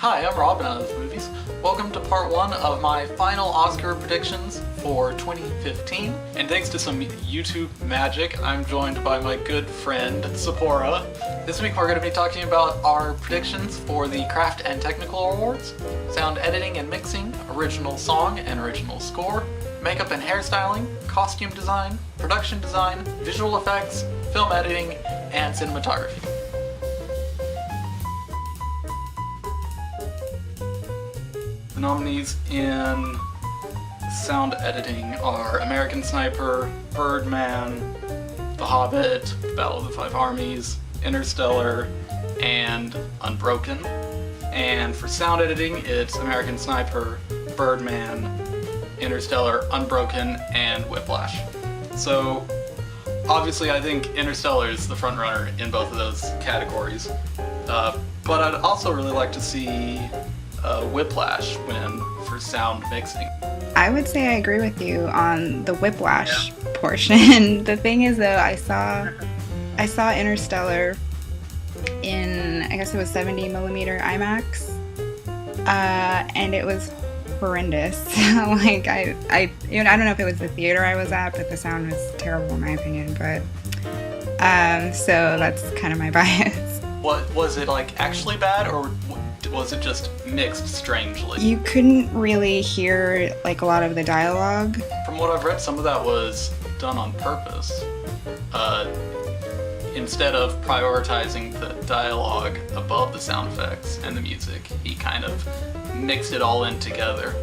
Hi, I'm Robin out of the movies. Welcome to part 1 of my final Oscar predictions for 2015. And thanks to some YouTube magic, I'm joined by my good friend, Sephora. This week we're going to be talking about our predictions for the Craft and Technical Awards, sound editing and mixing, original song and original score, makeup and hairstyling, costume design, production design, visual effects, film editing, and cinematography. The nominees in sound editing are American Sniper, Birdman, The Hobbit, Battle of the Five Armies, Interstellar, and Unbroken. And for sound editing, it's American Sniper, Birdman, Interstellar, Unbroken, and Whiplash. So obviously I think Interstellar is the frontrunner in both of those categories, but I'd also really like to see Whiplash win for sound mixing. I would say I agree with you on the Whiplash portion. The thing is though, I saw Interstellar in, I guess it was 70mm IMAX, and it was horrendous. Like I don't know if it was the theater I was at, but the sound was terrible in my opinion. But so that's kind of my bias. What was it, like actually bad, or was it just mixed strangely? You couldn't really hear like a lot of the dialogue. From what I've read, some of that was done on purpose. Instead of prioritizing the dialogue above the sound effects and the music, he kind of mixed it all in together.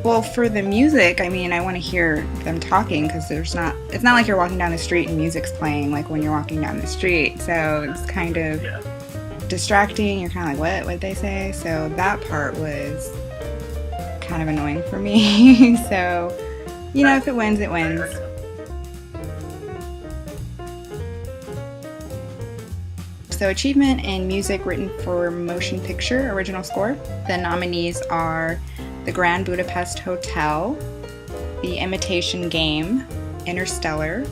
Well, for the music, I mean, I want to hear them talking because it's not like you're walking down the street and music's playing like when you're walking down the street. So it's kind of distracting. You're kind of like, what did they say? So that part was kind of annoying for me. So, you know, if it wins, it wins. So achievement in music written for motion picture original score. The nominees are The Grand Budapest Hotel, The Imitation Game, Interstellar,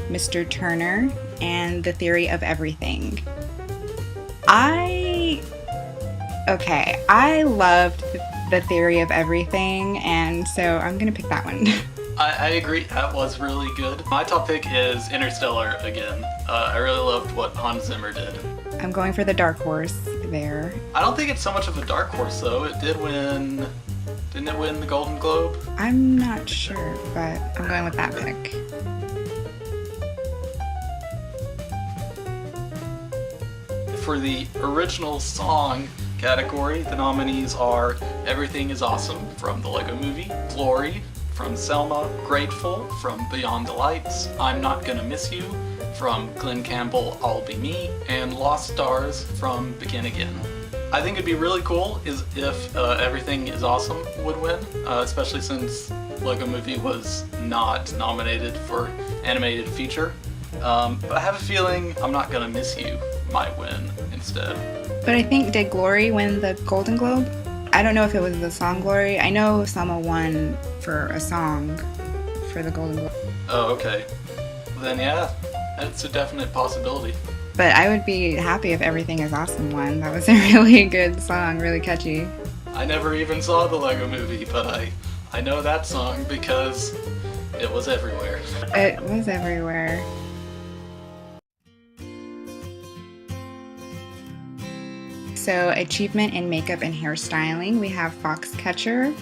Mr. Turner, and The Theory of Everything. I loved The Theory of Everything, and so I'm gonna pick that one. I agree, that was really good. My top pick is Interstellar again. I really loved what Hans Zimmer did. I'm going for the dark horse there. I don't think it's so much of a dark horse though. It did win, didn't it win the Golden Globe? I'm not sure, but I'm going with that pick. For the original song category, the nominees are Everything is Awesome from the Lego Movie, Glory from Selma, Grateful from Beyond the Lights, I'm Not Gonna Miss You from Glenn Campbell, I'll Be Me, and Lost Stars from Begin Again. I think it'd be really cool if Everything is Awesome would win, especially since Lego Movie was not nominated for animated feature. But I have a feeling I'm Not Gonna Miss You might win instead. But I think, did Glory win the Golden Globe? I don't know if it was the song Glory. I know Selma won for a song for the Golden Globe. Oh, okay. Then yeah, that's a definite possibility. But I would be happy if Everything is Awesome won. That was a really good song, really catchy. I never even saw the Lego Movie, but I know that song because it was everywhere. It was everywhere. So achievement in makeup and hairstyling, we have Foxcatcher,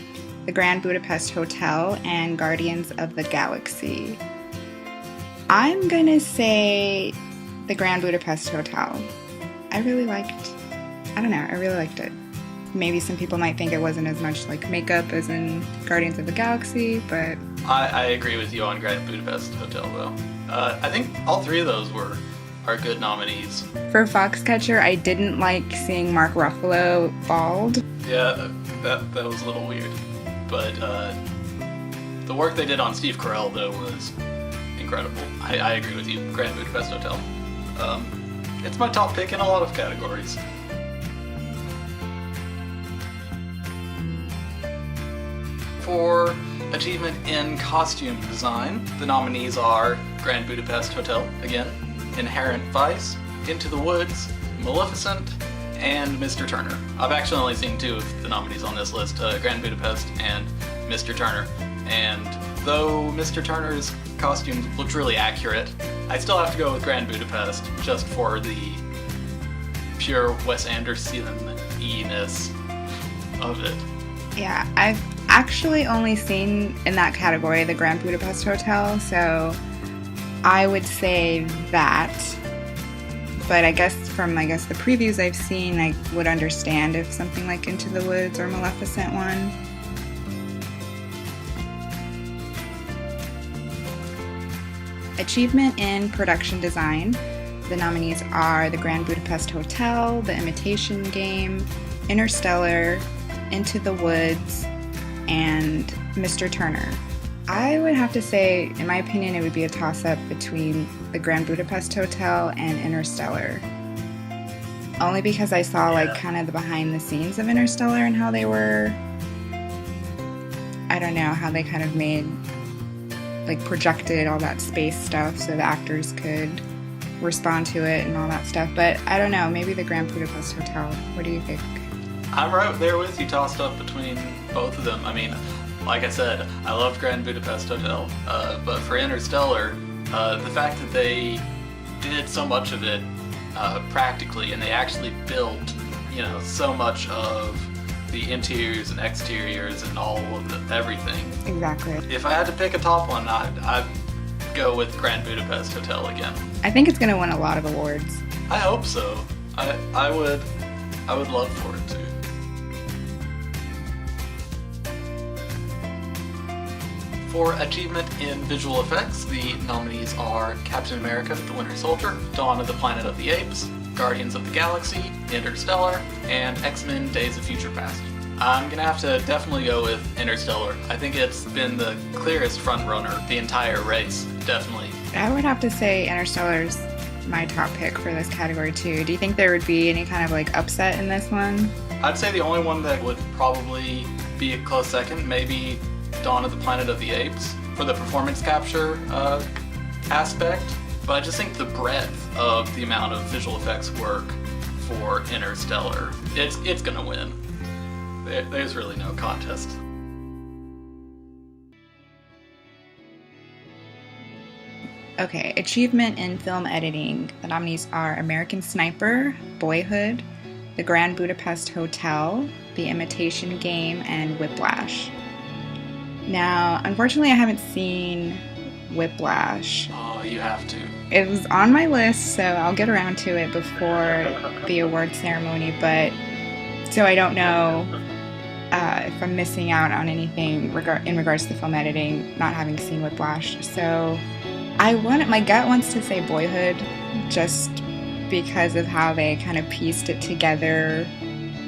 The Grand Budapest Hotel, and Guardians of the Galaxy. I'm gonna say The Grand Budapest Hotel. I really liked it. Maybe some people might think it wasn't as much like makeup as in Guardians of the Galaxy, but I agree with you on Grand Budapest Hotel though. I think all three of those are good nominees. For Foxcatcher, I didn't like seeing Mark Ruffalo bald. Yeah, that was a little weird. But the work they did on Steve Carell though was incredible. I agree with you, Grand Budapest Hotel. It's my top pick in a lot of categories. For achievement in costume design, the nominees are Grand Budapest Hotel again, Inherent Vice, Into the Woods, Maleficent, and Mr. Turner. I've actually only seen 2 of the nominees on this list, Grand Budapest and Mr. Turner. And though Mr. Turner's costume looked really accurate, I still have to go with Grand Budapest just for the pure Wes Anderson-y-ness of it. Yeah, I've actually only seen in that category the Grand Budapest Hotel, so I would say that. But I guess from the previews I've seen, I would understand if something like Into the Woods or Maleficent won. Achievement in Production Design. The nominees are The Grand Budapest Hotel, The Imitation Game, Interstellar, Into the Woods, and Mr. Turner. I would have to say, in my opinion, it would be a toss-up between The Grand Budapest Hotel and Interstellar. Only because I saw kind of the behind the scenes of Interstellar and how they were, I don't know, how they kind of made, projected all that space stuff so the actors could respond to it and all that stuff. But I don't know, maybe The Grand Budapest Hotel. What do you think? I'm right there with you, tossed up between both of them. I mean, like I said, I loved Grand Budapest Hotel, but for Interstellar, the fact that they did so much of it practically, and they actually built, so much of the interiors and exteriors and all of everything. Exactly. If I had to pick a top one, I'd go with Grand Budapest Hotel again. I think it's going to win a lot of awards. I hope so. I would love for it to. For achievement in visual effects, the nominees are Captain America: The Winter Soldier, Dawn of the Planet of the Apes, Guardians of the Galaxy, Interstellar, and X-Men: Days of Future Past. I'm gonna have to definitely go with Interstellar. I think it's been the clearest frontrunner the entire race, definitely. I would have to say Interstellar's my top pick for this category too. Do you think there would be any kind of upset in this one? I'd say the only one that would probably be a close second, maybe Dawn of the Planet of the Apes, for the performance capture aspect. But I just think the breadth of the amount of visual effects work for Interstellar, it's gonna win. There's really no contest. Okay, achievement in film editing. The nominees are American Sniper, Boyhood, The Grand Budapest Hotel, The Imitation Game, and Whiplash. Now, unfortunately, I haven't seen Whiplash. Oh, you have to. It was on my list, so I'll get around to it before the award ceremony, but so I don't know if I'm missing out on anything in regards to film editing, not having seen Whiplash. So my gut wants to say Boyhood, just because of how they kind of pieced it together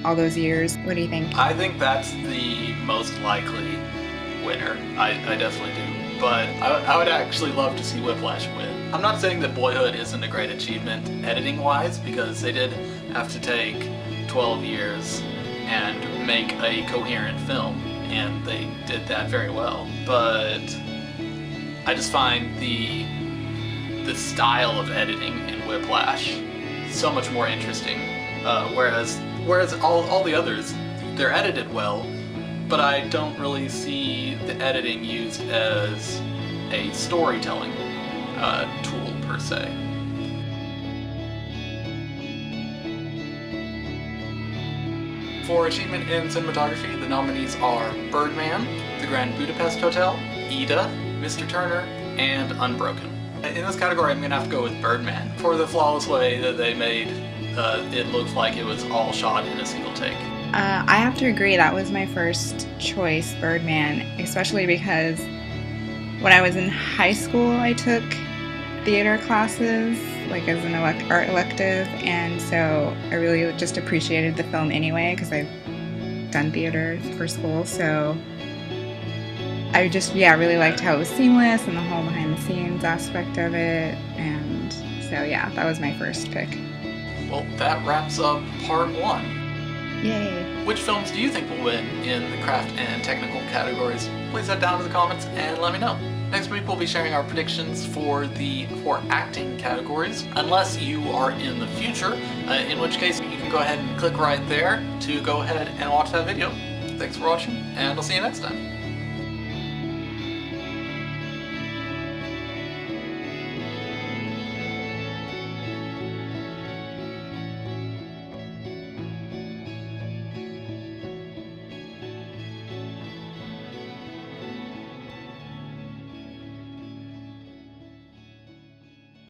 all those years. What do you think? I think that's the most likely winner. I definitely do. But I would actually love to see Whiplash win. I'm not saying that Boyhood isn't a great achievement editing-wise, because they did have to take 12 years and make a coherent film, and they did that very well. But I just find the style of editing in Whiplash so much more interesting. Whereas all the others, they're edited well, but I don't really see the editing used as a storytelling tool per se. For achievement in cinematography, the nominees are Birdman, The Grand Budapest Hotel, Ida, Mr. Turner, and Unbroken. In this category, I'm gonna have to go with Birdman for the flawless way that they made it look like it was all shot in a single take. I have to agree, that was my first choice, Birdman, especially because when I was in high school, I took theater classes, as an art elective, and so I really just appreciated the film anyway, because I've done theater for school, so I just, really liked how it was seamless and the whole behind-the-scenes aspect of it, and so, that was my first pick. Well, that wraps up part one. Yay. Which films do you think will win in the craft and technical categories? Please head down to the comments and let me know. Next week we'll be sharing our predictions for the 4 acting categories, unless you are in the future, in which case you can go ahead and click right there to go ahead and watch that video. Thanks for watching, and I'll see you next time.